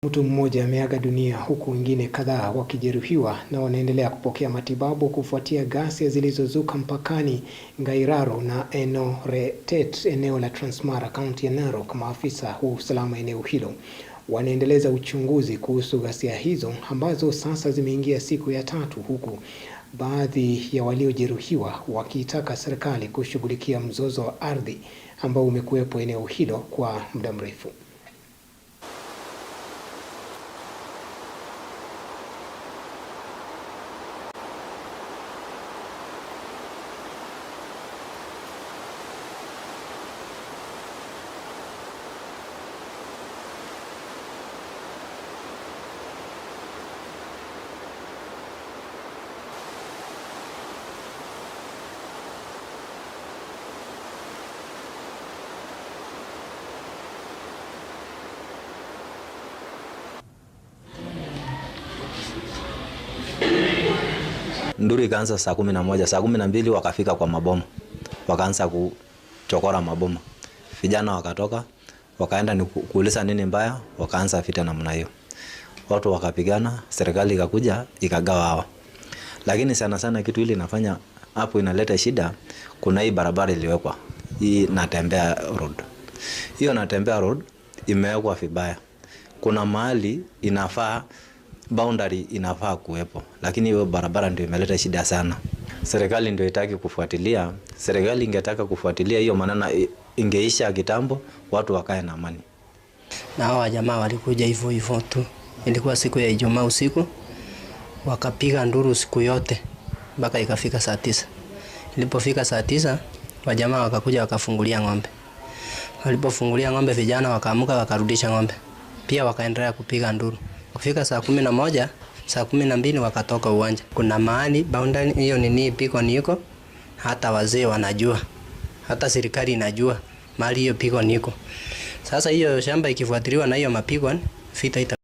Mtu mmoja ameaga dunia huku wengine kadhaa wakijeruhiwa na wanaendelea kupokea matibabu kufuatia ghasia zilizozuka mpakani Ngairaro na Enoretet, eneo la Transmara, kaunti ya Narok. Maafisa wa usalama eneo hilo wanaendeleza uchunguzi kuhusu ghasia hizo ambazo sasa zimeingia siku ya tatu, huku baadhi ya waliojeruhiwa wakiitaka serikali kushughulikia mzozo wa ardhi ambao umekuwepo eneo hilo kwa muda mrefu. Nduru ikaanza saa 11, saa 12 wakafika kwa maboma. Wakaanza kuchokora maboma. Vijana wakatoka, wakaenda ni kuuliza nini mbaya, wakaanza vita namna hiyo. Watu wakapigana, serikali ikakuja ikagawa hawa. Lakini sana sana kitu ile inafanya hapo inaleta shida, kuna hii barabara iliwekwa. Hii Natembea Road. Hiyo Natembea Road imewekwa vibaya. Kuna mahali inafaa boundary inafaa kuwepo, lakini hiyo barabara ndio imeleta shida sana. Serikali ndio itaki kufuatilia. Serikali ingetaka kufuatilia hiyo maneno ingeisha kitambo, watu wakae na amani. Na hawa jamaa walikuja hivyo tu. Ilikuwa siku ya Ijumaa usiku, wakapiga nduru siku yote mpaka ikafika saa 9. Ilipofika saa 9, wajamaa wakakuja wakafungulia ng'ombe. Walipofungulia ng'ombe, vijana wakaamuka wakarudisha ng'ombe. Pia wakaendelea kupiga nduru. Kufika saa 11, saa 12 wakatoka uwanja. Kuna mahali boundary hiyo nini piko niko, hata wazee wanajua, hata serikali inajua mahali hiyo piko niko. Sasa hiyo shamba ikifuatiliwa na hiyo mapigwa, vita